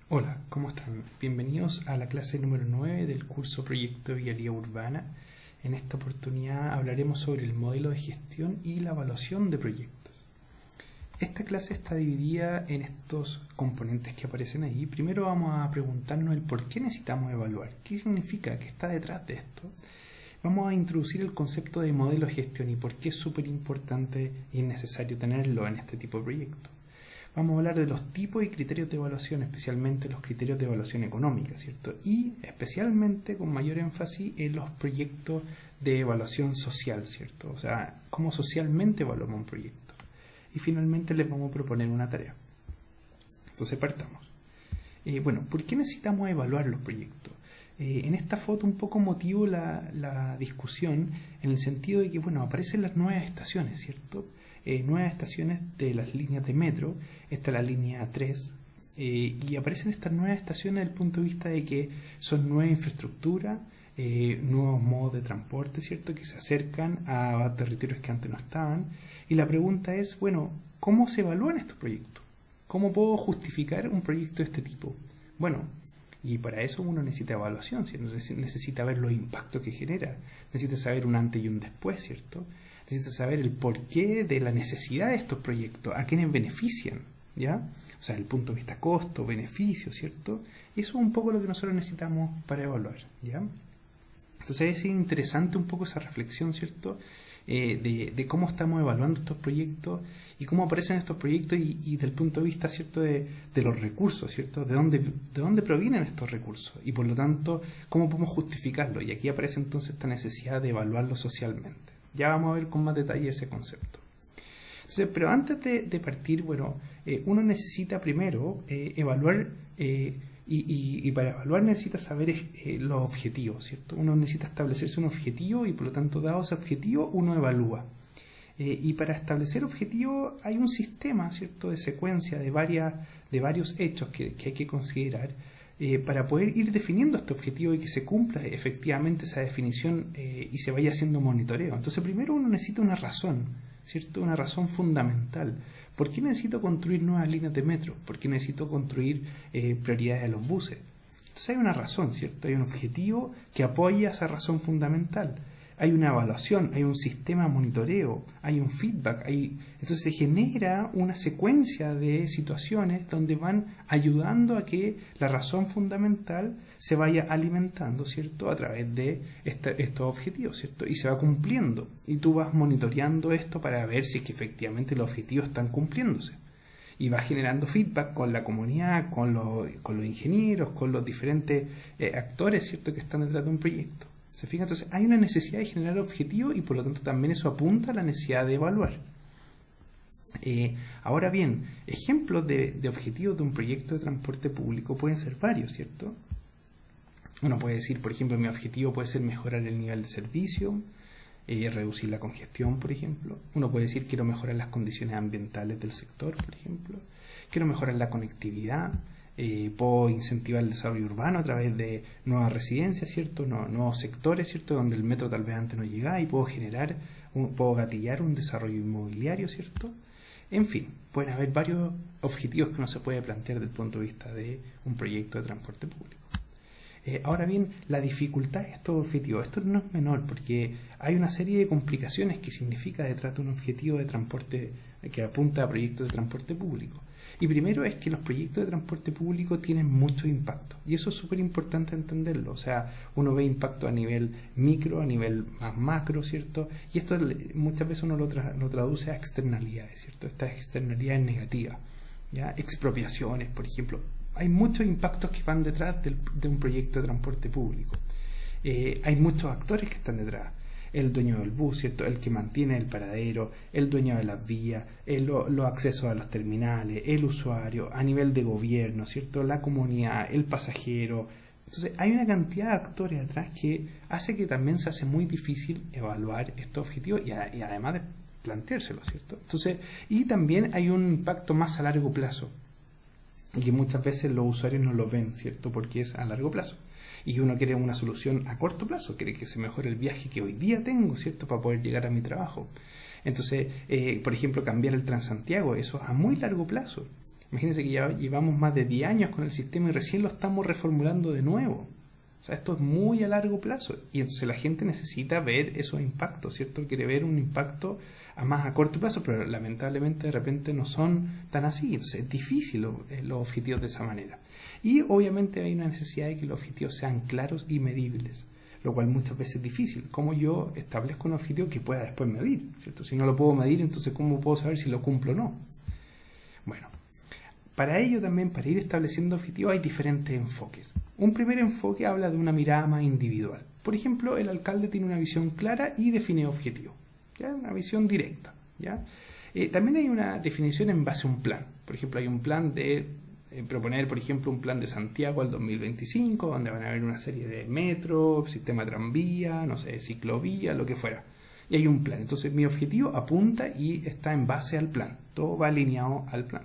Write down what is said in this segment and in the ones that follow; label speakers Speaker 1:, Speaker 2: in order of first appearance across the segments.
Speaker 1: Hola, ¿cómo están? Bienvenidos a la clase número 9 del curso Proyecto de Vialidad Urbana. En esta oportunidad hablaremos sobre el modelo de gestión y la evaluación de proyectos. Esta clase está dividida en estos componentes que aparecen ahí. Primero vamos a preguntarnos el por qué necesitamos evaluar. ¿Qué significa? ¿Qué está detrás de esto? Vamos a introducir el concepto de modelo de gestión y por qué es súper importante y necesario tenerlo en este tipo de proyectos. Vamos a hablar de los tipos y criterios de evaluación, especialmente los criterios de evaluación económica, ¿cierto? Y especialmente con mayor énfasis en los proyectos de evaluación social, ¿cierto? O sea, cómo socialmente evaluamos un proyecto. Y finalmente les vamos a proponer una tarea. Entonces partamos. ¿Por qué necesitamos evaluar los proyectos? En esta foto un poco motivo la discusión en el sentido de que, aparecen las nuevas estaciones, ¿cierto? Nuevas estaciones de las líneas de metro. Esta es la línea 3, y aparecen estas nuevas estaciones desde el punto de vista de que son nueva infraestructura, nuevos modos de transporte, ¿cierto?, que se acercan a territorios que antes no estaban. Y la pregunta es, ¿cómo se evalúan estos proyectos? ¿Cómo puedo justificar un proyecto de este tipo? Y para eso uno necesita evaluación, ¿cierto? Necesita ver los impactos que genera, necesita saber un antes y un después, ¿cierto? Necesita saber el porqué de la necesidad de estos proyectos, a quiénes benefician, ¿ya? O sea, el punto de vista costo, beneficio, ¿cierto? Eso es un poco lo que nosotros necesitamos para evaluar, ¿ya? Entonces es interesante un poco esa reflexión, ¿cierto? De cómo estamos evaluando estos proyectos y cómo aparecen estos proyectos y del punto de vista, ¿cierto?, de los recursos, ¿cierto? De dónde provienen estos recursos y por lo tanto, cómo podemos justificarlo. Y aquí aparece entonces esta necesidad de evaluarlo socialmente. Ya vamos a ver con más detalle ese concepto. Entonces, pero antes de partir, uno necesita primero evaluar, y para evaluar necesita saber los objetivos, ¿cierto? Uno necesita establecerse un objetivo y por lo tanto, dado ese objetivo, uno evalúa. Y para establecer objetivos hay un sistema, ¿cierto?, de secuencia de varios hechos que hay que considerar para poder ir definiendo este objetivo y que se cumpla efectivamente esa definición y se vaya haciendo monitoreo. Entonces primero uno necesita una razón, ¿cierto?, una razón fundamental. ¿Por qué necesito construir nuevas líneas de metro? ¿Por qué necesito construir prioridades a los buses? Entonces hay una razón, ¿cierto? Hay un objetivo que apoya esa razón fundamental. Hay una evaluación, hay un sistema de monitoreo, hay un feedback, entonces se genera una secuencia de situaciones donde van ayudando a que la razón fundamental se vaya alimentando, ¿cierto?, a través de estos objetivos, ¿cierto? Y se va cumpliendo. Y tú vas monitoreando esto para ver si es que efectivamente los objetivos están cumpliéndose. Y va generando feedback con la comunidad, con los ingenieros, con los diferentes actores, ¿cierto?, que están detrás de un proyecto. ¿Se fijan? Entonces hay una necesidad de generar objetivos y por lo tanto también eso apunta a la necesidad de evaluar. Ahora bien, ejemplos de objetivos de un proyecto de transporte público pueden ser varios, ¿cierto? Uno puede decir, por ejemplo, mi objetivo puede ser mejorar el nivel de servicio, reducir la congestión, por ejemplo. Uno puede decir, quiero mejorar las condiciones ambientales del sector, por ejemplo. Quiero mejorar la conectividad. Puedo incentivar el desarrollo urbano a través de nuevas residencias, ¿cierto? Nuevos sectores, ¿cierto?, donde el metro tal vez antes no llegaba y puedo gatillar un desarrollo inmobiliario, ¿cierto? En fin, pueden haber varios objetivos que uno se puede plantear desde el punto de vista de un proyecto de transporte público. Ahora bien, la dificultad de estos objetivos, esto no es menor porque hay una serie de complicaciones que significa detrás de un objetivo de transporte que apunta a proyectos de transporte público. Y primero es que los proyectos de transporte público tienen mucho impacto. Y eso es súper importante entenderlo. O sea, uno ve impacto a nivel micro, a nivel más macro, ¿cierto? Y esto muchas veces uno lo traduce a externalidades, ¿cierto? Estas externalidades negativas, ¿ya? Expropiaciones, por ejemplo. Hay muchos impactos que van detrás de un proyecto de transporte público. Hay muchos actores que están detrás. El dueño del bus, ¿cierto?, el que mantiene el paradero, el dueño de las vías, los accesos a los terminales, el usuario, a nivel de gobierno, ¿cierto?, la comunidad, el pasajero. Entonces hay una cantidad de actores atrás que hace que también se hace muy difícil evaluar estos objetivos y además de planteárselos, ¿cierto? Entonces, y también hay un impacto más a largo plazo y que muchas veces los usuarios no lo ven, ¿cierto?, porque es a largo plazo. Y uno quiere una solución a corto plazo, quiere que se mejore el viaje que hoy día tengo, ¿cierto?, para poder llegar a mi trabajo. Entonces, por ejemplo, cambiar el Transantiago, eso es a muy largo plazo. Imagínense que ya llevamos más de 10 años con el sistema y recién lo estamos reformulando de nuevo. O sea, esto es muy a largo plazo y entonces la gente necesita ver esos impactos, ¿cierto? Quiere ver un impacto a corto plazo, pero lamentablemente de repente no son tan así. Entonces es difícil los objetivos de esa manera. Y obviamente hay una necesidad de que los objetivos sean claros y medibles, lo cual muchas veces es difícil. ¿Cómo yo establezco un objetivo que pueda después medir, ¿cierto? Si no lo puedo medir, entonces ¿cómo puedo saber si lo cumplo o no? Bueno, para ello también, para ir estableciendo objetivos, hay diferentes enfoques. Un primer enfoque habla de una mirada más individual. Por ejemplo, el alcalde tiene una visión clara y define objetivos, ¿ya? Una visión directa, ¿ya? También hay una definición en base a un plan. Por ejemplo, hay un plan de proponer, por ejemplo, un plan de Santiago al 2025, donde van a haber una serie de metro, sistema de tranvía, no sé, ciclovía, lo que fuera. Y hay un plan. Entonces, mi objetivo apunta y está en base al plan. Todo va alineado al plan.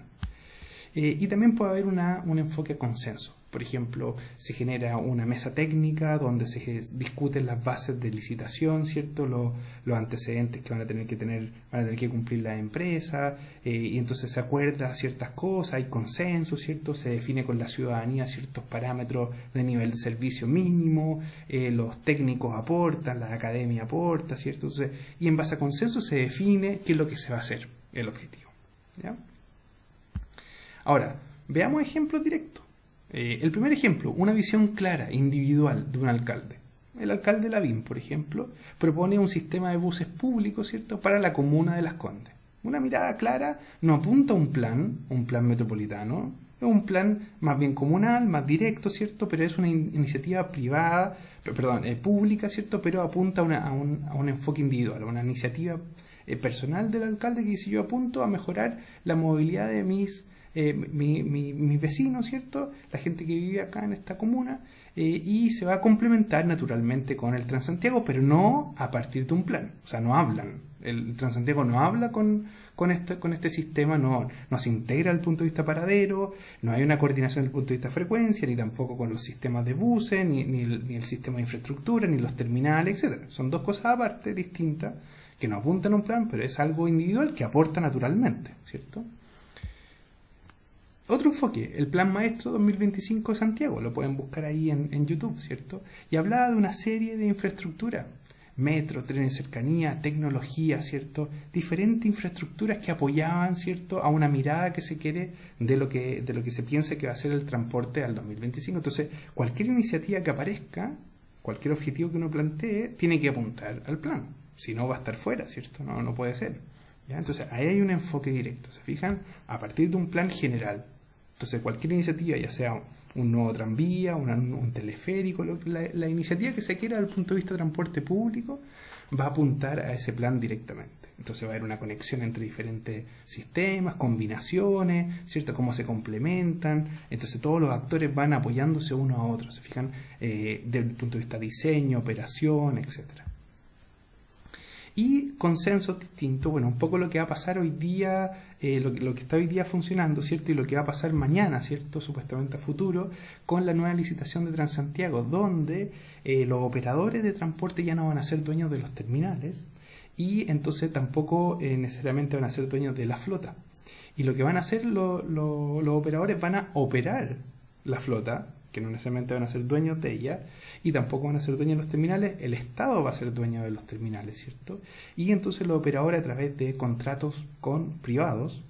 Speaker 1: Y también puede haber un enfoque consenso. Por ejemplo, se genera una mesa técnica donde se discuten las bases de licitación, ¿cierto? Los antecedentes que van a tener que cumplir las empresas, y entonces se acuerda ciertas cosas, hay consenso, ¿cierto? Se define con la ciudadanía ciertos parámetros de nivel de servicio mínimo, los técnicos aportan, la academia aporta, ¿cierto? Entonces, y en base a consenso se define qué es lo que se va a hacer, el objetivo, ¿ya? Ahora, veamos ejemplos directos. El primer ejemplo, una visión clara, individual de un alcalde. El alcalde Lavín, por ejemplo, propone un sistema de buses públicos, ¿cierto?, para la comuna de Las Condes. Una mirada clara, no apunta a un plan metropolitano, es un plan más bien comunal, más directo, ¿cierto?, pero es una iniciativa pública, ¿cierto?, pero apunta a un enfoque individual, a una iniciativa personal del alcalde que dice: yo apunto a mejorar la movilidad de mis vecinos, ¿cierto?, la gente que vive acá en esta comuna, y se va a complementar naturalmente con el Transantiago, pero no a partir de un plan. O sea, no hablan. El Transantiago no habla con este sistema, no se integra desde el punto de vista paradero, no hay una coordinación desde el punto de vista frecuencia, ni tampoco con los sistemas de buses, ni el sistema de infraestructura, ni los terminales, etc. Son dos cosas aparte, distintas, que no apuntan a un plan, pero es algo individual que aporta naturalmente, ¿cierto? Otro enfoque, el Plan Maestro 2025 de Santiago, lo pueden buscar ahí en YouTube, ¿cierto? Y hablaba de una serie de infraestructura, metro, trenes de cercanía, tecnología, ¿cierto? Diferentes infraestructuras que apoyaban, ¿cierto?, a una mirada que se quiere de lo que se piensa que va a ser el transporte al 2025. Entonces, cualquier iniciativa que aparezca, cualquier objetivo que uno plantee, tiene que apuntar al plan. Si no, va a estar fuera, ¿cierto? No puede ser, ¿ya? Entonces, ahí hay un enfoque directo, ¿se fijan? A partir de un plan general. Entonces, cualquier iniciativa, ya sea un nuevo tranvía, un teleférico, la iniciativa que se quiera desde el punto de vista de transporte público, va a apuntar a ese plan directamente. Entonces va a haber una conexión entre diferentes sistemas, combinaciones, ¿cierto?, cómo se complementan. Entonces todos los actores van apoyándose uno a otro, se fijan, desde el punto de vista de diseño, operación, etcétera. Y consensos distintos, bueno, un poco lo que va a pasar hoy día, lo que está hoy día funcionando, ¿cierto? Y lo que va a pasar mañana, ¿cierto?, supuestamente a futuro, con la nueva licitación de Transantiago, donde los operadores de transporte ya no van a ser dueños de los terminales y entonces tampoco necesariamente van a ser dueños de la flota. Y lo que van a hacer los operadores van a operar la flota, que no necesariamente van a ser dueños de ella, y tampoco van a ser dueños de los terminales. El Estado va a ser dueño de los terminales, ¿cierto? Y entonces los operadores, a través de contratos con privados,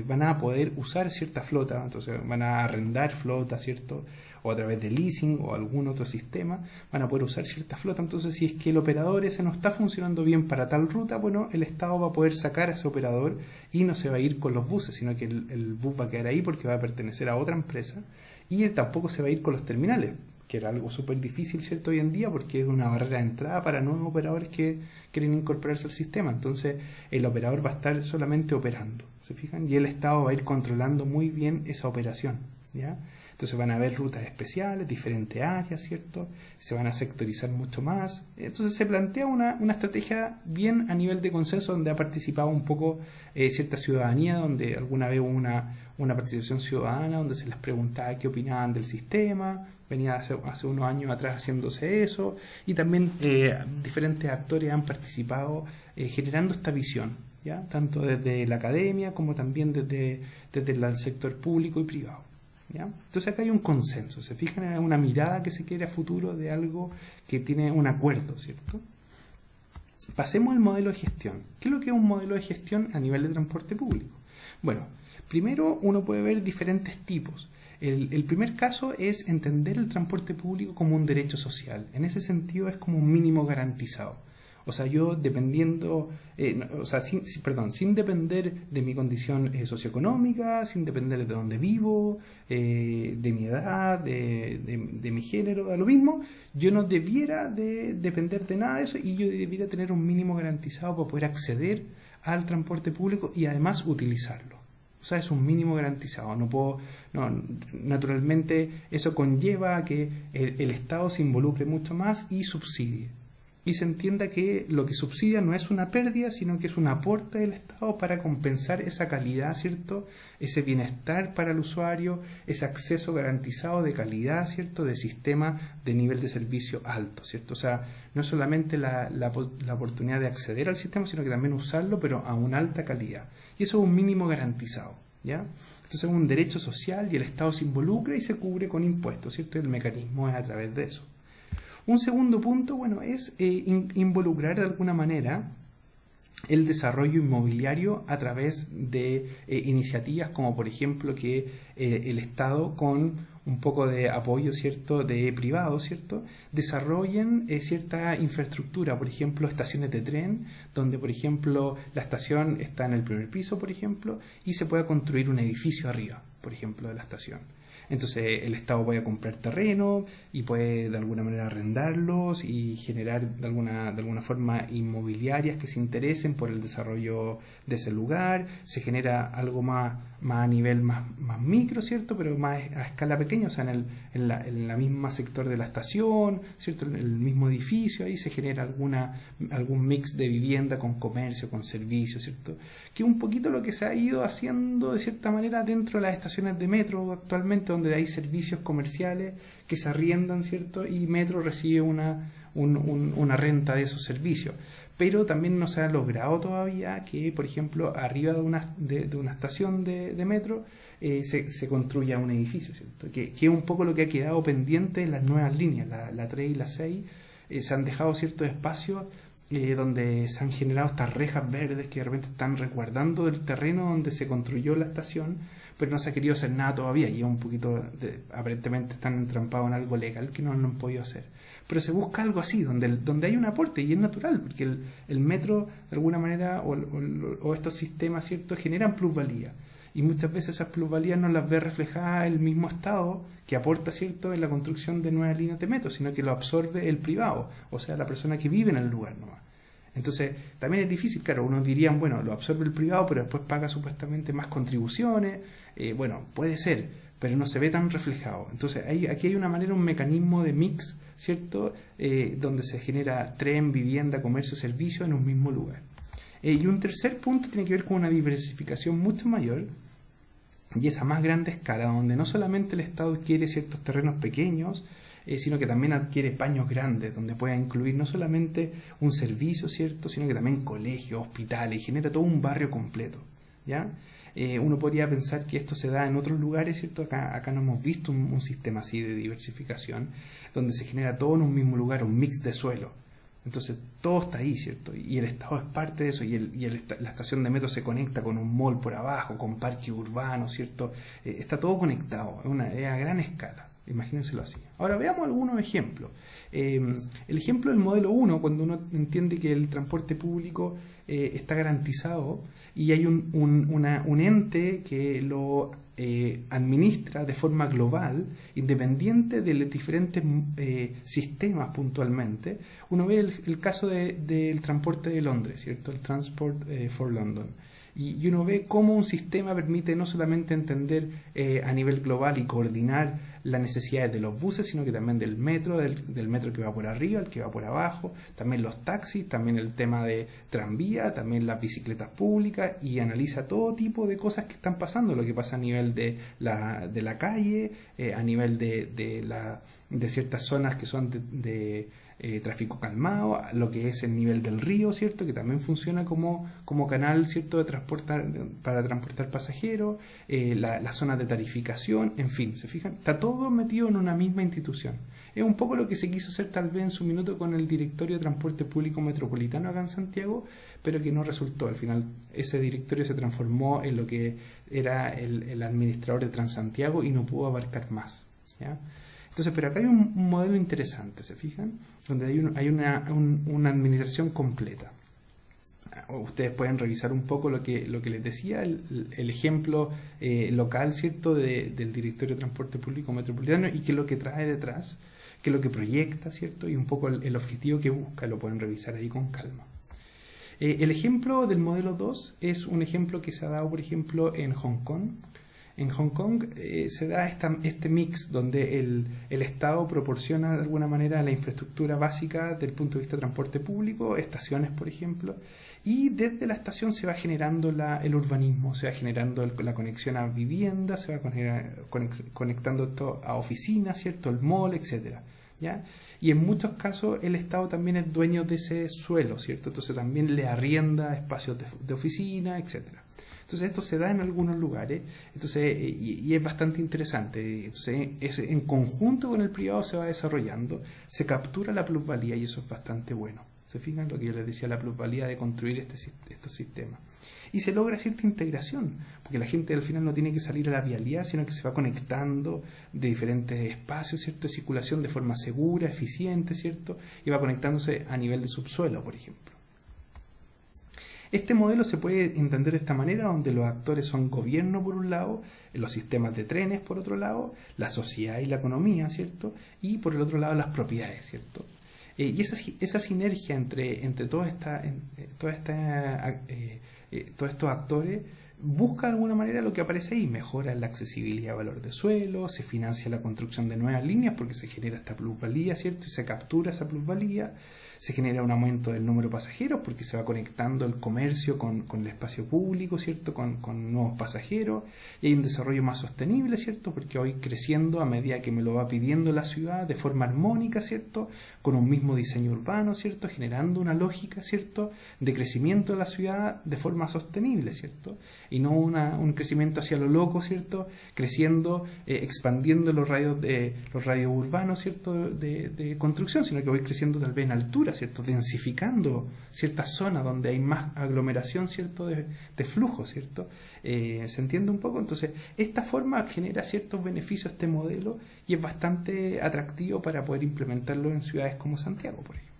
Speaker 1: van a poder usar cierta flota, entonces van a arrendar flota, ¿cierto?, o a través de leasing o algún otro sistema, van a poder usar cierta flota. Entonces, si es que el operador ese no está funcionando bien para tal ruta, bueno, el Estado va a poder sacar a ese operador y no se va a ir con los buses, sino que el bus va a quedar ahí porque va a pertenecer a otra empresa, y él tampoco se va a ir con los terminales, que era algo súper difícil, ¿cierto?, hoy en día, porque es una barrera de entrada para nuevos operadores que quieren incorporarse al sistema. Entonces, el operador va a estar solamente operando, ¿se fijan? Y el Estado va a ir controlando muy bien esa operación, ¿ya? Entonces van a haber rutas especiales, diferentes áreas, ¿cierto? Se van a sectorizar mucho más. Entonces se plantea una estrategia bien a nivel de consenso, donde ha participado un poco cierta ciudadanía, donde alguna vez hubo una participación ciudadana, donde se les preguntaba qué opinaban del sistema. Venía hace unos años atrás haciéndose eso, y también diferentes actores han participado generando esta visión ¿ya? Tanto desde la academia como también desde el sector público y privado, ¿ya? Entonces acá hay un consenso, se fijan en una mirada que se quiere a futuro de algo que tiene un acuerdo, ¿cierto? Pasemos al modelo de gestión. ¿Qué es lo que es un modelo de gestión a nivel de transporte público? Bueno, primero uno puede ver diferentes tipos. El primer caso es entender el transporte público como un derecho social. En ese sentido es como un mínimo garantizado. O sea, yo dependiendo, sin depender de mi condición socioeconómica, sin depender de dónde vivo, de mi edad, de mi género, da lo mismo, yo no debiera de depender de nada de eso y yo debiera tener un mínimo garantizado para poder acceder al transporte público y además utilizarlo. O sea, es un mínimo garantizado. Naturalmente eso conlleva a que el Estado se involucre mucho más y subsidie. Y se entienda que lo que subsidia no es una pérdida, sino que es un aporte del Estado para compensar esa calidad, ¿cierto? Ese bienestar para el usuario, ese acceso garantizado de calidad, ¿cierto? De sistema de nivel de servicio alto, ¿cierto? O sea, no solamente la oportunidad de acceder al sistema, sino que también usarlo, pero a una alta calidad. Y eso es un mínimo garantizado, ¿ya? Entonces es un derecho social y el Estado se involucra y se cubre con impuestos, ¿cierto? Y el mecanismo es a través de eso. Un segundo punto, bueno, es involucrar de alguna manera el desarrollo inmobiliario a través de iniciativas como, por ejemplo, que el Estado con un poco de apoyo, ¿cierto?, de privados, ¿cierto?, desarrollen cierta infraestructura, por ejemplo, estaciones de tren, donde, por ejemplo, la estación está en el primer piso, por ejemplo, y se pueda construir un edificio arriba, por ejemplo, de la estación. Entonces el Estado puede comprar terreno y puede de alguna manera arrendarlos y generar de alguna forma inmobiliarias que se interesen por el desarrollo de ese lugar. Se genera algo más a nivel más micro, ¿cierto? Pero más a escala pequeña, o sea, en la misma sector de la estación, ¿cierto? En el mismo edificio, ahí se genera algún mix de vivienda con comercio, con servicios, ¿cierto? Que es un poquito lo que se ha ido haciendo de cierta manera dentro de las estaciones de metro actualmente, donde hay servicios comerciales que se arriendan, ¿cierto? Y Metro recibe una renta de esos servicios. Pero también no se ha logrado todavía que, por ejemplo, arriba de una estación de metro se construya un edificio, ¿cierto? Que es un poco lo que ha quedado pendiente en las nuevas líneas, la 3 y la 6. Se han dejado ciertos espacios donde se han generado estas rejas verdes que de repente están resguardando el terreno donde se construyó la estación, pero no se ha querido hacer nada todavía y aparentemente están entrampados en algo legal que no han podido hacer. Pero se busca algo así, donde hay un aporte y es natural, porque el metro de alguna manera o estos sistemas, ¿cierto?, generan plusvalía. Y muchas veces esas plusvalías no las ve reflejadas el mismo Estado que aporta, ¿cierto?, en la construcción de nuevas líneas de metro, sino que lo absorbe el privado, o sea, la persona que vive en el lugar nomás. Entonces, también es difícil, claro, unos dirían, bueno, lo absorbe el privado, pero después paga supuestamente más contribuciones, bueno, puede ser, pero no se ve tan reflejado. Entonces, aquí hay una manera, un mecanismo de mix, ¿cierto?, donde se genera tren, vivienda, comercio, servicio en un mismo lugar. Y un tercer punto tiene que ver con una diversificación mucho mayor y esa más grande escala, donde no solamente el Estado adquiere ciertos terrenos pequeños, sino que también adquiere paños grandes, donde pueda incluir no solamente un servicio, ¿cierto?, sino que también colegios, hospitales, y genera todo un barrio completo, ¿ya? Uno podría pensar que esto se da en otros lugares, ¿cierto? Acá no hemos visto un sistema así de diversificación, donde se genera todo en un mismo lugar, un mix de suelo. Entonces todo está ahí, ¿cierto? Y el Estado es parte de eso, la estación de metro se conecta con un mall por abajo, con parque urbano, ¿cierto? Está todo conectado, es a gran escala, imagínenselo así. Ahora veamos algunos ejemplos. El ejemplo del modelo 1, cuando uno entiende que el transporte público está garantizado y hay un ente que lo administra de forma global, independiente de los diferentes sistemas puntualmente. Uno ve el caso del transporte de Londres, ¿cierto? El Transport for London. Y uno ve cómo un sistema permite no solamente entender a nivel global y coordinar las necesidades de los buses, sino que también del metro, del metro que va por arriba, el que va por abajo, también los taxis, también el tema de tranvía, también las bicicletas públicas, y analiza todo tipo de cosas que están pasando, lo que pasa a nivel de la calle, a nivel de de ciertas zonas que son de tráfico calmado, lo que es el nivel del río, ¿cierto? Que también funciona como canal, ¿cierto? Para transportar pasajeros, la zona de tarificación, en fin, ¿se fijan? Está todo metido en una misma institución. Es un poco lo que se quiso hacer tal vez en su minuto con el Directorio de Transporte Público Metropolitano acá en Santiago, pero que no resultó. Al final ese directorio se transformó en lo que era el administrador de Transantiago y no pudo abarcar más, ¿ya? Entonces, pero acá hay un modelo interesante, ¿se fijan? Donde hay una administración completa. Ustedes pueden revisar un poco lo que les decía, el ejemplo local, ¿cierto?, del Directorio de Transporte Público Metropolitano y qué es lo que trae detrás, qué es lo que proyecta, ¿cierto?, y un poco el objetivo que busca. Lo pueden revisar ahí con calma. El ejemplo del modelo 2 es un ejemplo que se ha dado, por ejemplo, en Hong Kong. En Hong Kong se da este mix donde el Estado proporciona de alguna manera la infraestructura básica del punto de vista de transporte público, estaciones por ejemplo, y desde la estación se va generando el urbanismo, se va generando la conexión a viviendas, se va conectando esto a oficinas, ¿cierto?, el mall, etcétera, ¿ya? Y en muchos casos el Estado también es dueño de ese suelo, ¿cierto? Entonces también le arrienda espacios de oficina, etcétera. Entonces esto se da en algunos lugares, entonces, y es bastante interesante. Entonces en conjunto con el privado se va desarrollando, se captura la plusvalía y eso es bastante bueno. ¿Se fijan lo que yo les decía, la plusvalía de construir estos sistemas? Y se logra cierta integración, porque la gente al final no tiene que salir a la vialidad, sino que se va conectando de diferentes espacios, ¿cierto?, de circulación de forma segura, eficiente, ¿cierto?, y va conectándose a nivel de subsuelo, por ejemplo. Este modelo se puede entender de esta manera, donde los actores son gobierno por un lado, los sistemas de trenes por otro lado, la sociedad y la economía, ¿cierto?, y por el otro lado las propiedades, ¿cierto? Y esa sinergia entre todos estos actores busca de alguna manera lo que aparece ahí: mejora la accesibilidad a valor de suelo, se financia la construcción de nuevas líneas porque se genera esta plusvalía, ¿cierto?, y se captura esa plusvalía. Se genera un aumento del número de pasajeros porque se va conectando el comercio con el espacio público, ¿cierto?, con nuevos pasajeros, y hay un desarrollo más sostenible, ¿cierto?, porque voy creciendo a medida que me lo va pidiendo la ciudad de forma armónica, ¿cierto?, con un mismo diseño urbano, ¿cierto?, generando una lógica, ¿cierto?, de crecimiento de la ciudad de forma sostenible, ¿cierto?, y no un crecimiento hacia lo loco, ¿cierto?, creciendo, expandiendo los radios urbanos, ¿cierto?, de construcción, sino que voy creciendo tal vez en altura, ¿cierto?, densificando ciertas zonas donde hay más aglomeración, ¿cierto?, de flujo, ¿cierto? ¿Se entiende un poco? Entonces, esta forma genera ciertos beneficios, este modelo, y es bastante atractivo para poder implementarlo en ciudades como Santiago, por ejemplo.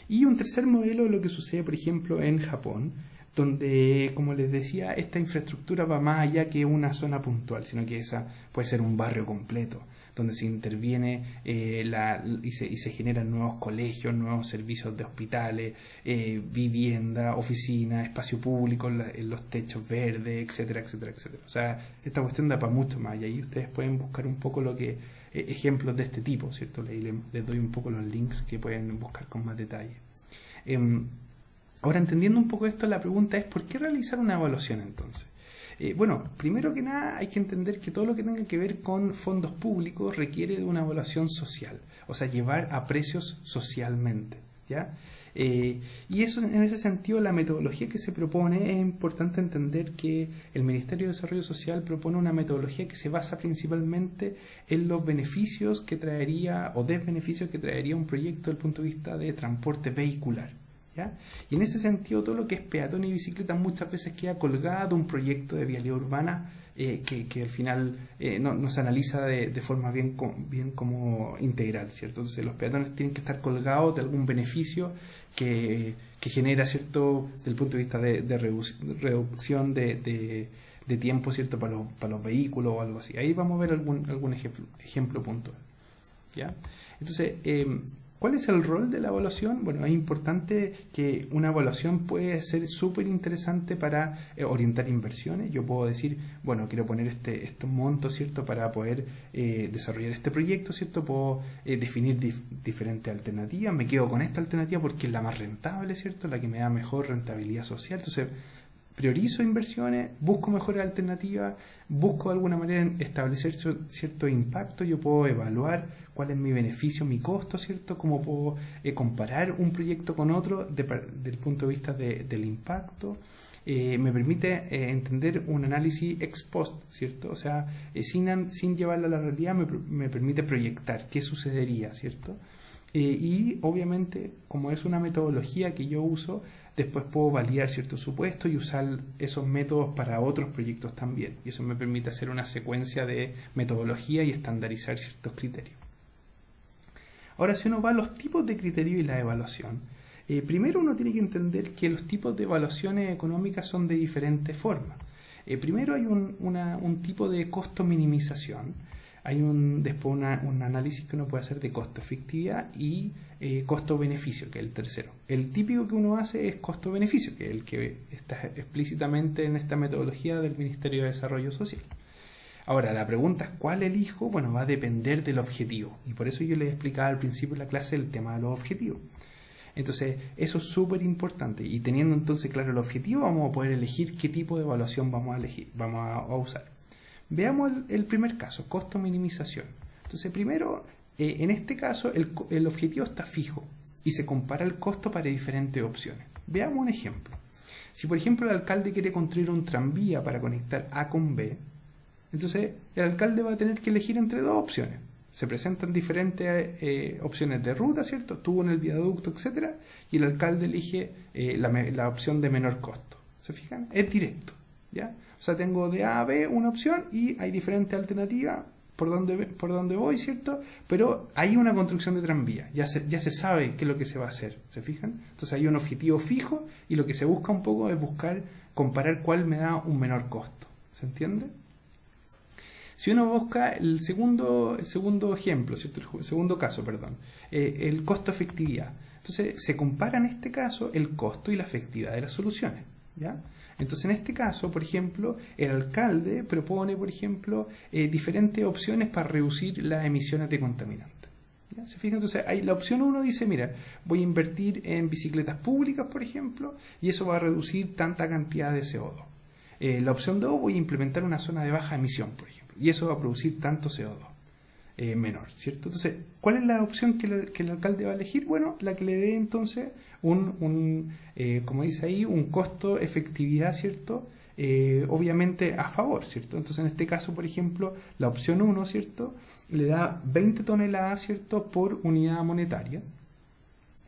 Speaker 1: Y un tercer modelo es lo que sucede, por ejemplo, en Japón, donde, como les decía, esta infraestructura va más allá que una zona puntual, sino que esa puede ser un barrio completo, donde se interviene y se generan nuevos colegios, nuevos servicios de hospitales, vivienda, oficina, espacio público, en los techos verdes, etcétera, etcétera, etcétera. O sea, esta cuestión da para mucho más, y ahí ustedes pueden buscar un poco ejemplos de este tipo, ¿cierto? Les doy un poco los links que pueden buscar con más detalle. Ahora, entendiendo un poco esto, la pregunta es: ¿por qué realizar una evaluación entonces? Bueno, primero que nada hay que entender que todo lo que tenga que ver con fondos públicos requiere de una evaluación social, o sea, llevar a precios socialmente, ¿ya? Y eso, en ese sentido, la metodología que se propone, es importante entender que el Ministerio de Desarrollo Social propone una metodología que se basa principalmente en los beneficios que traería o desbeneficios que traería un proyecto desde el punto de vista de transporte vehicular, ¿ya? Y en ese sentido, todo lo que es peatón y bicicleta muchas veces queda colgado un proyecto de vialidad urbana que al final no se analiza de forma bien como integral, ¿cierto? Entonces los peatones tienen que estar colgados de algún beneficio que genera, ¿cierto?, desde el punto de vista de reducción de tiempo, ¿cierto?, para los vehículos o algo así. Ahí vamos a ver algún ejemplo puntual, ¿ya? Entonces, ¿cuál es el rol de la evaluación? Bueno, es importante que una evaluación puede ser súper interesante para orientar inversiones. Yo puedo decir, bueno, quiero poner este monto, ¿cierto?, para poder desarrollar este proyecto, ¿cierto? Puedo definir diferentes alternativas. Me quedo con esta alternativa porque es la más rentable, ¿cierto?, la que me da mejor rentabilidad social. Entonces, priorizo inversiones, busco mejores alternativas, busco de alguna manera establecer cierto impacto, yo puedo evaluar cuál es mi beneficio, mi costo, ¿cierto? Cómo puedo comparar un proyecto con otro desde el punto de vista del impacto. Me permite entender un análisis ex post, ¿cierto? O sea, sin llevarlo a la realidad me permite proyectar qué sucedería, ¿cierto? Y obviamente, como es una metodología que yo uso, después puedo validar ciertos supuestos y usar esos métodos para otros proyectos también. Y eso me permite hacer una secuencia de metodología y estandarizar ciertos criterios. Ahora, si uno va a los tipos de criterios y la evaluación, primero uno tiene que entender que los tipos de evaluaciones económicas son de diferentes formas. Primero hay un tipo de costo-minimización. Hay después un análisis que uno puede hacer de costo-efectividad y costo-beneficio, que es el tercero. El típico que uno hace es costo-beneficio, que es el que está explícitamente en esta metodología del Ministerio de Desarrollo Social. Ahora, la pregunta es ¿cuál elijo? Bueno, va a depender del objetivo. Y por eso yo les explicaba al principio de la clase el tema de los objetivos. Entonces, eso es súper importante. Y teniendo entonces claro el objetivo, vamos a poder elegir qué tipo de evaluación vamos a usar. Veamos el primer caso, costo-minimización. Entonces, primero, en este caso, el objetivo está fijo y se compara el costo para diferentes opciones. Veamos un ejemplo. Si, por ejemplo, el alcalde quiere construir un tranvía para conectar A con B, entonces el alcalde va a tener que elegir entre dos opciones. Se presentan diferentes opciones de ruta, ¿cierto? Tubo en el viaducto, etcétera, y el alcalde elige la opción de menor costo. ¿Se fijan? Es directo, ¿ya? O sea, tengo de A a B una opción y hay diferentes alternativas por donde voy, ¿cierto? Pero hay una construcción de tranvía, ya se sabe qué es lo que se va a hacer, ¿se fijan? Entonces hay un objetivo fijo y lo que se busca un poco es comparar cuál me da un menor costo, ¿se entiende? Si uno busca el segundo ejemplo, ¿cierto? El segundo caso, perdón, el costo-efectividad. Entonces se compara en este caso el costo y la efectividad de las soluciones, ¿ya? Entonces, en este caso, por ejemplo, el alcalde propone, por ejemplo, diferentes opciones para reducir las emisiones de contaminantes. ¿Ya? ¿Se fijan? Entonces, la opción 1 dice, mira, voy a invertir en bicicletas públicas, por ejemplo, y eso va a reducir tanta cantidad de CO2. La opción 2, voy a implementar una zona de baja emisión, por ejemplo, y eso va a producir tanto CO2 menor, ¿cierto? Entonces, ¿cuál es la opción que el alcalde va a elegir? Bueno, la que le dé entonces como dice ahí, un costo-efectividad, ¿cierto? Obviamente a favor, ¿cierto? Entonces, en este caso, por ejemplo, la opción 1, ¿cierto? Le da 20 toneladas, ¿cierto? Por unidad monetaria.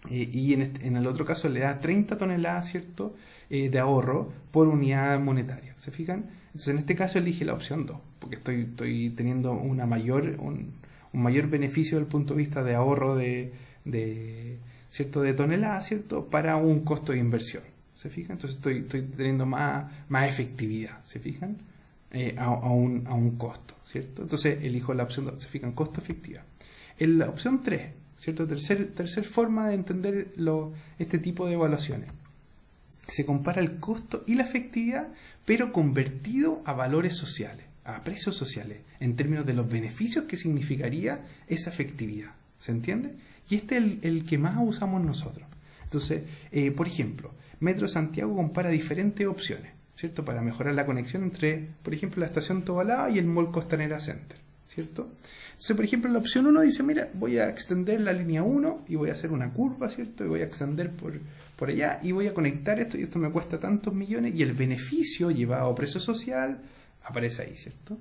Speaker 1: Y en el otro caso le da 30 toneladas, ¿cierto? De ahorro por unidad monetaria. ¿Se fijan? Entonces, en este caso elige la opción 2, porque estoy teniendo un mayor beneficio desde el punto de vista de ahorro ¿cierto? De toneladas, ¿cierto? Para un costo de inversión. ¿Se fijan? Entonces estoy teniendo más efectividad. ¿Se fijan? A un costo, ¿cierto? Entonces elijo la opción 2. ¿Se fijan? Costo-efectividad. En la opción 3, ¿cierto? Tercer forma de entender este tipo de evaluaciones. Se compara el costo y la efectividad, pero convertido a valores sociales, a precios sociales, en términos de los beneficios que significaría esa efectividad. ¿Se entiende? Y este es el que más usamos nosotros. Entonces, por ejemplo, Metro Santiago compara diferentes opciones, ¿cierto? Para mejorar la conexión entre, por ejemplo, la estación Tobalaba y el Mall Costanera Center, ¿cierto? Entonces, por ejemplo, la opción 1 dice, mira, voy a extender la línea 1 y voy a hacer una curva, ¿cierto? Y voy a extender por allá y voy a conectar esto y esto me cuesta tantos millones y el beneficio llevado a precio social aparece ahí, ¿cierto?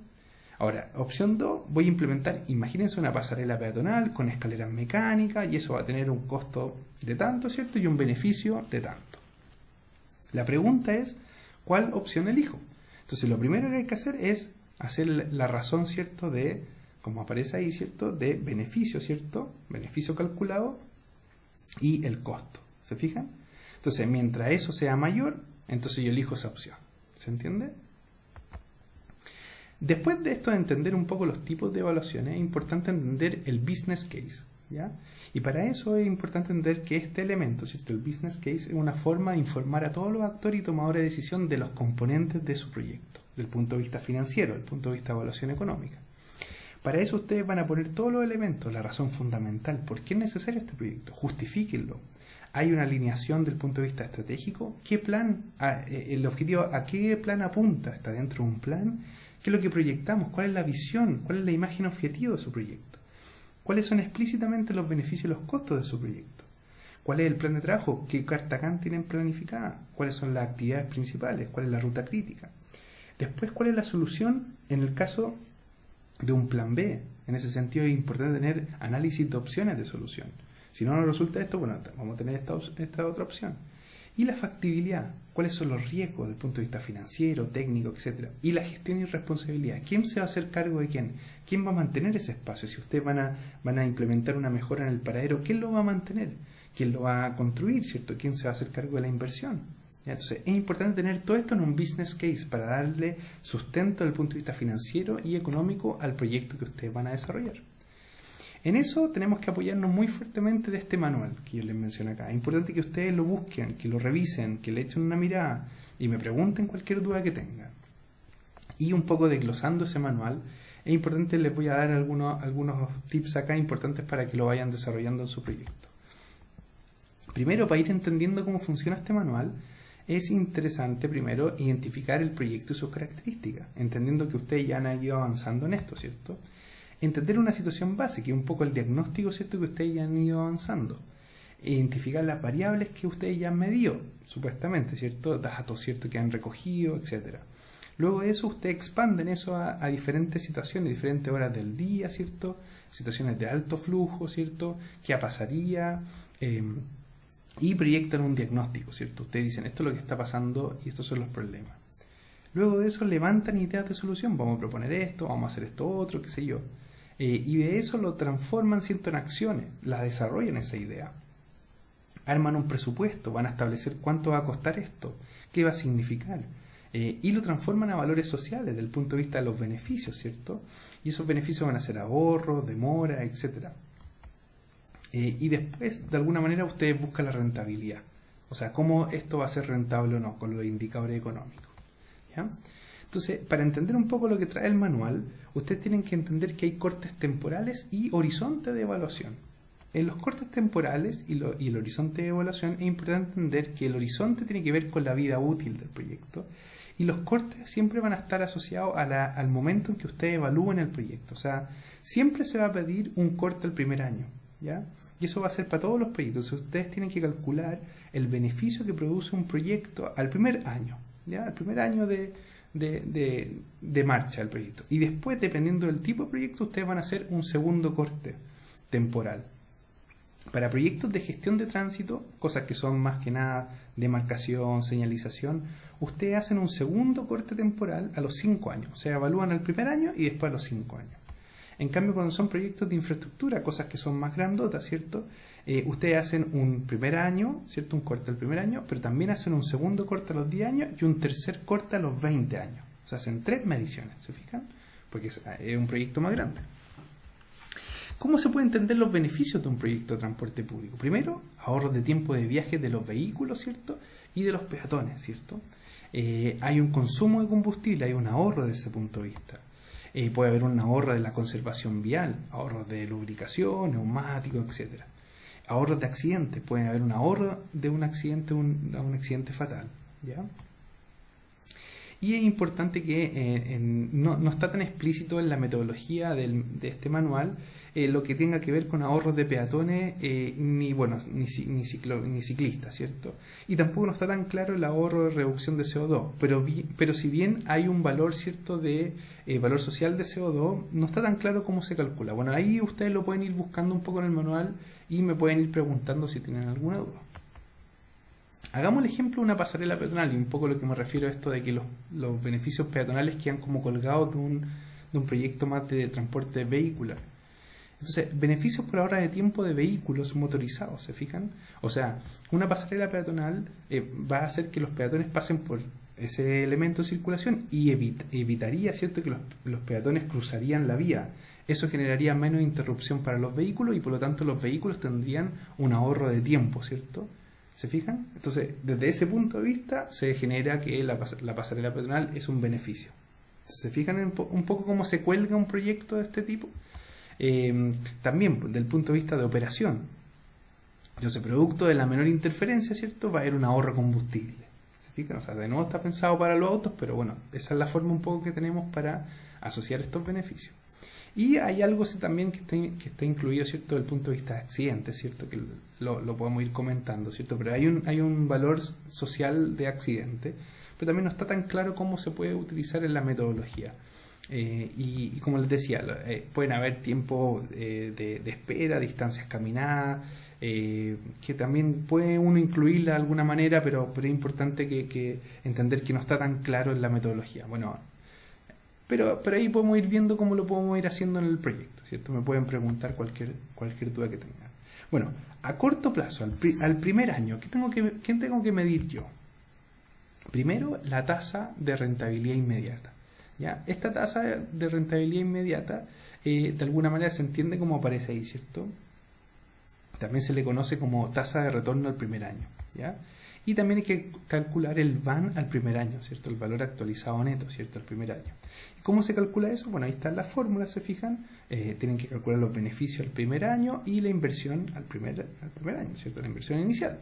Speaker 1: Ahora, opción 2, voy a implementar, imagínense una pasarela peatonal con escaleras mecánicas y eso va a tener un costo de tanto, ¿cierto? Y un beneficio de tanto. La pregunta es, ¿cuál opción elijo? Entonces, lo primero que hay que hacer es hacer la razón, ¿cierto? De, como aparece ahí, ¿cierto? De beneficio, ¿cierto? Beneficio calculado y el costo. ¿Se fijan? Entonces, mientras eso sea mayor, entonces yo elijo esa opción. ¿Se entiende? Después de esto de entender un poco los tipos de evaluaciones, es importante entender el business case, ¿ya? Y para eso es importante entender que este elemento, ¿cierto? El business case es una forma de informar a todos los actores y tomadores de decisión de los componentes de su proyecto, del punto de vista financiero, del punto de vista de evaluación económica. Para eso ustedes van a poner todos los elementos, la razón fundamental, ¿por qué es necesario este proyecto? Justifíquenlo. ¿Hay una alineación del punto de vista estratégico? ¿Qué plan, el objetivo, a qué plan apunta? ¿Está dentro de un plan? ¿Qué es lo que proyectamos? ¿Cuál es la visión? ¿Cuál es la imagen objetivo de su proyecto? ¿Cuáles son explícitamente los beneficios y los costos de su proyecto? ¿Cuál es el plan de trabajo? ¿Qué carta Gantt tienen planificada? ¿Cuáles son las actividades principales? ¿Cuál es la ruta crítica? Después, ¿cuál es la solución en el caso de un plan B? En ese sentido es importante tener análisis de opciones de solución. Si no nos resulta esto, bueno, vamos a tener esta otra opción. Y la factibilidad, cuáles son los riesgos desde el punto de vista financiero, técnico, etcétera. Y la gestión y responsabilidad, ¿quién se va a hacer cargo de quién? ¿Quién va a mantener ese espacio? Si ustedes van a implementar una mejora en el paradero, ¿quién lo va a mantener? ¿Quién lo va a construir, cierto? ¿Quién se va a hacer cargo de la inversión? ¿Ya? Entonces, es importante tener todo esto en un business case para darle sustento desde el punto de vista financiero y económico al proyecto que ustedes van a desarrollar. En eso tenemos que apoyarnos muy fuertemente de este manual que yo les menciono acá. Es importante que ustedes lo busquen, que lo revisen, que le echen una mirada y me pregunten cualquier duda que tengan. Y un poco desglosando ese manual, es importante, les voy a dar algunos tips acá importantes para que lo vayan desarrollando en su proyecto. Primero, para ir entendiendo cómo funciona este manual, es interesante primero identificar el proyecto y sus características, entendiendo que ustedes ya han ido avanzando en esto, ¿cierto? Entender una situación base, que es un poco el diagnóstico, ¿cierto?, que ustedes ya han ido avanzando. Identificar las variables que ustedes ya han medido, supuestamente, ¿cierto? Datos, ¿cierto?, que han recogido, etcétera. Luego de eso, ustedes expanden eso a diferentes situaciones, diferentes horas del día, ¿cierto? Situaciones de alto flujo, ¿cierto? ¿Qué pasaría? Y proyectan un diagnóstico, ¿cierto? Ustedes dicen, esto es lo que está pasando y estos son los problemas. Luego de eso, levantan ideas de solución. Vamos a proponer esto, vamos a hacer esto otro, qué sé yo. Y de eso lo transforman, ¿cierto?, en acciones, la desarrollan esa idea. Arman un presupuesto, van a establecer cuánto va a costar esto, qué va a significar. Y lo transforman a valores sociales desde el punto de vista de los beneficios, ¿cierto? Y esos beneficios van a ser ahorros, demora, etc. Y después, de alguna manera, ustedes buscan la rentabilidad. O sea, cómo esto va a ser rentable o no, con los indicadores económicos. ¿Ya? Entonces, para entender un poco lo que trae el manual, ustedes tienen que entender que hay cortes temporales y horizonte de evaluación. En los cortes temporales y el horizonte de evaluación es importante entender que el horizonte tiene que ver con la vida útil del proyecto y los cortes siempre van a estar asociados al momento en que ustedes evalúen el proyecto. O sea, siempre se va a pedir un corte el primer año, ¿ya? Y eso va a ser para todos los proyectos. Ustedes tienen que calcular el beneficio que produce un proyecto al primer año, ¿ya? Al primer año de marcha del proyecto. Y después, dependiendo del tipo de proyecto, ustedes van a hacer un segundo corte temporal. Para proyectos de gestión de tránsito, cosas que son más que nada demarcación, señalización, ustedes hacen un segundo corte temporal a los 5 años. O sea, evalúan al primer año y después a los 5 años. En cambio, cuando son proyectos de infraestructura, cosas que son más grandotas, ¿cierto? Ustedes hacen un primer año, ¿cierto? Un corte al primer año, pero también hacen un segundo corte a los 10 años y un tercer corte a los 20 años. O sea, hacen 3 mediciones, ¿se fijan? Porque es un proyecto más grande. ¿Cómo se puede entender los beneficios de un proyecto de transporte público? Primero, ahorros de tiempo de viaje de los vehículos, ¿cierto? Y de los peatones, ¿cierto? Hay un consumo de combustible, hay un ahorro desde ese punto de vista. Puede haber un ahorro de la conservación vial, ahorros de lubricación, neumáticos, etc. Ahorros de accidentes, puede haber un ahorro de un accidente, un accidente fatal, ¿ya? Y es importante que no está tan explícito en la metodología de este manual lo que tenga que ver con ahorros de peatones ni ciclistas, ¿cierto? Y tampoco no está tan claro el ahorro de reducción de CO2, pero si bien hay un valor, ¿cierto?, de valor social de CO2, no está tan claro cómo se calcula. Bueno, ahí ustedes lo pueden ir buscando un poco en el manual y me pueden ir preguntando si tienen alguna duda. Hagamos el ejemplo de una pasarela peatonal y un poco lo que me refiero a esto de que los beneficios peatonales quedan como colgados de un proyecto más de transporte vehicular. Entonces, beneficios por ahorro de tiempo de vehículos motorizados, ¿se fijan? O sea, una pasarela peatonal va a hacer que los peatones pasen por ese elemento de circulación y evitaría, ¿cierto?, que los peatones cruzarían la vía. Eso generaría menos interrupción para los vehículos y por lo tanto los vehículos tendrían un ahorro de tiempo, ¿cierto? ¿Se fijan? Entonces, desde ese punto de vista se genera que la pasarela peatonal es un beneficio. ¿Se fijan un poco cómo se cuelga un proyecto de este tipo? También, desde el punto de vista de operación. Entonces, producto de la menor interferencia, ¿cierto? Va a haber un ahorro de combustible. ¿Se fijan? O sea, de nuevo está pensado para los autos, pero bueno, esa es la forma un poco que tenemos para asociar estos beneficios. Y hay algo también que está incluido, ¿cierto? Desde el punto de vista de accidentes, ¿cierto? Que lo podemos ir comentando, ¿cierto? Pero hay un valor social de accidente, pero también no está tan claro cómo se puede utilizar en la metodología. Y como les decía, pueden haber tiempos de espera, distancias caminadas, que también puede uno incluirla de alguna manera, pero es importante que entender que no está tan claro en la metodología. Bueno, pero ahí podemos ir viendo cómo lo podemos ir haciendo en el proyecto, ¿cierto? Me pueden preguntar cualquier duda que tengan. Bueno, a corto plazo, al primer año, ¿qué tengo que medir yo? Primero, la tasa de rentabilidad inmediata. ¿Ya? Esta tasa de rentabilidad inmediata, de alguna manera se entiende como aparece ahí, ¿cierto? También se le conoce como tasa de retorno al primer año, ¿ya? Y también hay que calcular el VAN al primer año, ¿cierto? El valor actualizado neto, ¿cierto? Al primer año. ¿Y cómo se calcula eso? Bueno, ahí están las fórmulas, ¿se fijan? Tienen que calcular los beneficios al primer año y la inversión al primer año, ¿cierto? La inversión inicial.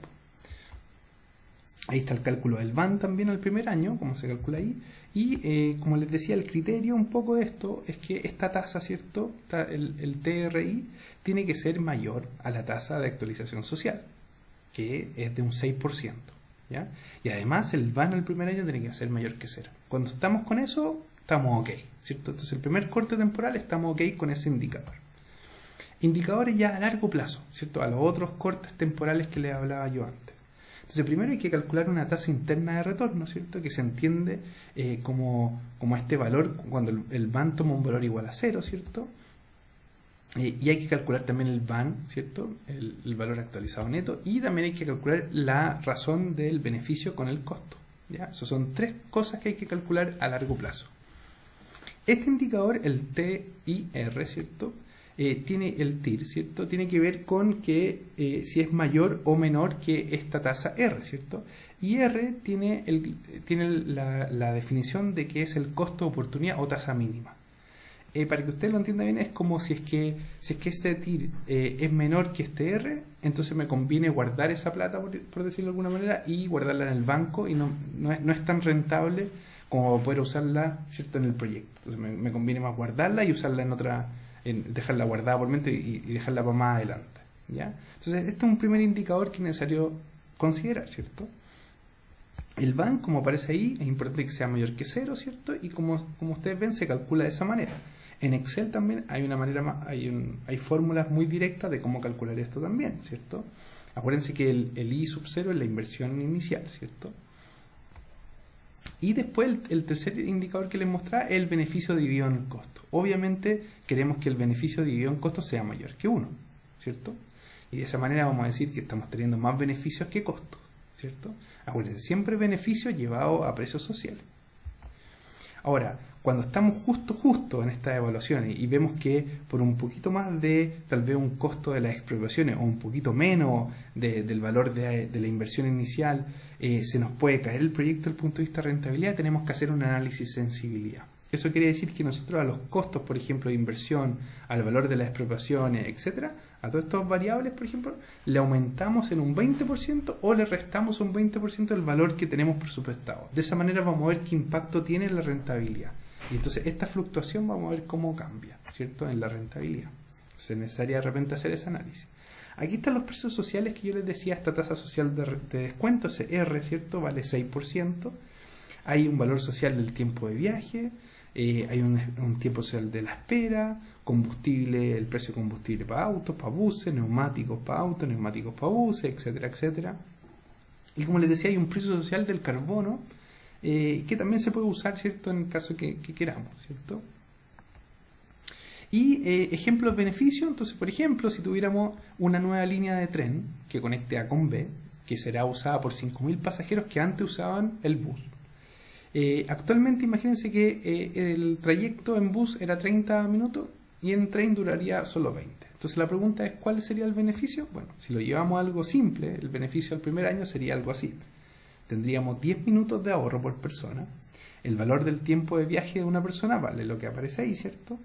Speaker 1: Ahí está el cálculo del VAN también al primer año, cómo se calcula ahí. Y como les decía, el criterio un poco de esto es que esta tasa, ¿cierto? El TRI tiene que ser mayor a la tasa de actualización social, que es de un 6%. ¿Ya? Y además el VAN al primer año tiene que ser mayor que 0. Cuando estamos con eso, estamos ok, ¿cierto? Entonces el primer corte temporal estamos ok con ese indicador. Indicadores ya a largo plazo, ¿cierto? A los otros cortes temporales que les hablaba yo antes. Entonces primero hay que calcular una tasa interna de retorno, ¿cierto? Que se entiende como este valor cuando el VAN toma un valor igual a 0, ¿cierto? Y hay que calcular también el VAN, ¿cierto? El valor actualizado neto. Y también hay que calcular la razón del beneficio con el costo, ¿ya? Esas son 3 cosas que hay que calcular a largo plazo. Este indicador, el TIR, ¿cierto? Tiene el TIR, ¿cierto? Tiene que ver con que si es mayor o menor que esta tasa R, ¿cierto? Y R tiene la definición de que es el costo de oportunidad o tasa mínima. Para que usted lo entienda bien, es como si es que este TIR es menor que este R, entonces me conviene guardar esa plata, por decirlo de alguna manera, y guardarla en el banco, y no es tan rentable como poder usarla, ¿cierto?, en el proyecto. Entonces me conviene más guardarla y usarla dejarla guardada por mente y dejarla para más adelante, ¿ya? Entonces este es un primer indicador que es necesario considerar, ¿cierto? El VAN, como aparece ahí, es importante que sea mayor que 0, ¿cierto? Y como ustedes ven, se calcula de esa manera. En Excel también hay fórmulas muy directas de cómo calcular esto también, ¿cierto? Acuérdense que el I sub 0 es la inversión inicial, ¿cierto? Y después el tercer indicador que les mostraba es el beneficio dividido en el costo. Obviamente queremos que el beneficio dividido en costo sea mayor que 1, ¿cierto? Y de esa manera vamos a decir que estamos teniendo más beneficios que costos, ¿cierto? Acuérdense, siempre beneficio llevado a precios sociales. Ahora, cuando estamos justo en estas evaluaciones y vemos que por un poquito más de tal vez un costo de las expropiaciones o un poquito menos del valor de la inversión inicial, se nos puede caer el proyecto desde el punto de vista de rentabilidad, tenemos que hacer un análisis de sensibilidad. Eso quiere decir que nosotros a los costos, por ejemplo, de inversión, al valor de las expropiaciones, etcétera, a todas estas variables, por ejemplo, le aumentamos en un 20% o le restamos un 20% del valor que tenemos presupuestado. De esa manera vamos a ver qué impacto tiene en la rentabilidad. Y entonces esta fluctuación vamos a ver cómo cambia, ¿cierto?, en la rentabilidad. Entonces es necesario de repente hacer ese análisis. Aquí están los precios sociales que yo les decía, esta tasa social de descuento, ese R, ¿cierto?, vale 6%. Hay un valor social del tiempo de viaje, hay un tiempo social de la espera, combustible, el precio de combustible para autos, para buses, neumáticos para autos, neumáticos para buses, etcétera, etcétera. Y como les decía, hay un precio social del carbono, que también se puede usar, ¿cierto?, en el caso que queramos, ¿cierto? Y ejemplos de beneficio, entonces, por ejemplo, si tuviéramos una nueva línea de tren que conecte A con B, que será usada por 5.000 pasajeros que antes usaban el bus. Actualmente imagínense que el trayecto en bus era 30 minutos y en tren duraría solo 20. Entonces la pregunta es, ¿cuál sería el beneficio? Bueno, si lo llevamos a algo simple, el beneficio al primer año sería algo así. Tendríamos 10 minutos de ahorro por persona, El valor del tiempo de viaje de una persona vale lo que aparece ahí, ¿cierto?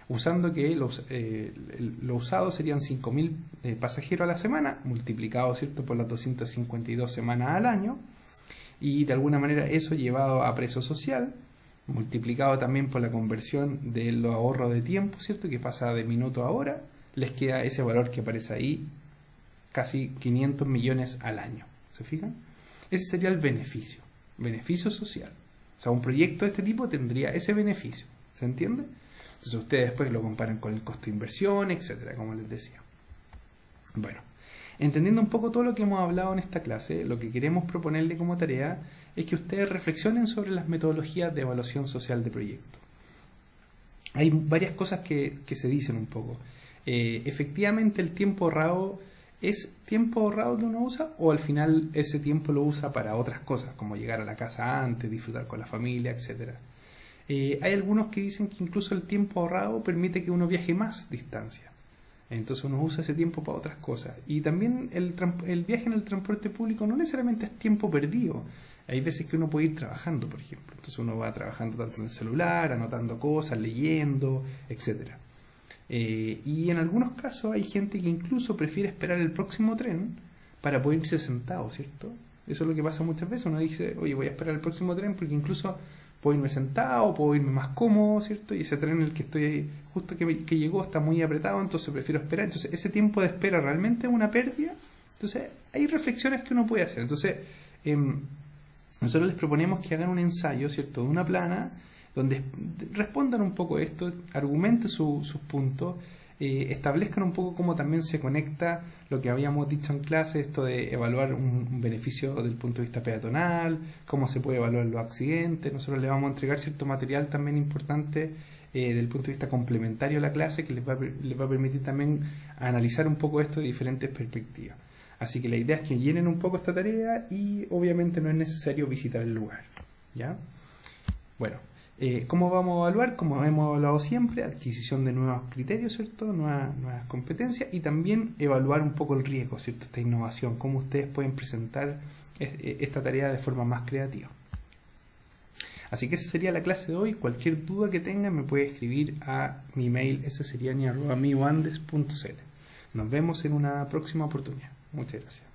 Speaker 1: Usando que lo usado serían 5.000 pasajeros a la semana, multiplicado, ¿cierto?, por las 252 semanas al año, y de alguna manera eso llevado a precio social, multiplicado también por la conversión de los ahorros de tiempo, ¿cierto?, que pasa de minuto a hora, les queda ese valor que aparece ahí, casi 500 millones al año. ¿Se fijan? Ese sería el beneficio social. O sea, un proyecto de este tipo tendría ese beneficio. ¿Se entiende? Entonces ustedes después lo comparan con el costo de inversión, etcétera, como les decía. Bueno, entendiendo un poco todo lo que hemos hablado en esta clase, lo que queremos proponerle como tarea es que ustedes reflexionen sobre las metodologías de evaluación social de proyectos. Hay varias cosas que se dicen un poco. Efectivamente, el tiempo ahorrado ¿es tiempo ahorrado que uno usa o al final ese tiempo lo usa para otras cosas, como llegar a la casa antes, disfrutar con la familia, etcétera? Hay algunos que dicen que incluso el tiempo ahorrado permite que uno viaje más distancia. Entonces uno usa ese tiempo para otras cosas. Y también el viaje en el transporte público no necesariamente es tiempo perdido. Hay veces que uno puede ir trabajando, por ejemplo. Entonces uno va trabajando tanto en el celular, anotando cosas, leyendo, etcétera. Y en algunos casos hay gente que incluso prefiere esperar el próximo tren para poder irse sentado, ¿cierto? Eso es lo que pasa muchas veces. Uno dice, oye, voy a esperar el próximo tren porque incluso puedo irme sentado, puedo irme más cómodo, ¿cierto? Y ese tren en el que estoy justo que llegó está muy apretado, entonces prefiero esperar. Entonces ese tiempo de espera realmente es una pérdida. Entonces hay reflexiones que uno puede hacer. Entonces nosotros les proponemos que hagan un ensayo, ¿cierto?, de una plana donde respondan un poco esto, argumenten sus puntos, establezcan un poco cómo también se conecta lo que habíamos dicho en clase, esto de evaluar un beneficio desde el punto de vista peatonal, cómo se puede evaluar los accidentes. Nosotros les vamos a entregar cierto material también importante desde el punto de vista complementario a la clase que les va a permitir también analizar un poco esto de diferentes perspectivas. Así que la idea es que llenen un poco esta tarea y obviamente no es necesario visitar el lugar, ¿ya? Bueno. ¿Cómo vamos a evaluar? Como hemos evaluado siempre, adquisición de nuevos criterios, ¿cierto? Nuevas competencias y también evaluar un poco el riesgo, ¿cierto? Esta innovación, cómo ustedes pueden presentar esta tarea de forma más creativa. Así que esa sería la clase de hoy. Cualquier duda que tengan me puede escribir a mi mail sseriani@miwandes.cl. Nos vemos en una próxima oportunidad. Muchas gracias.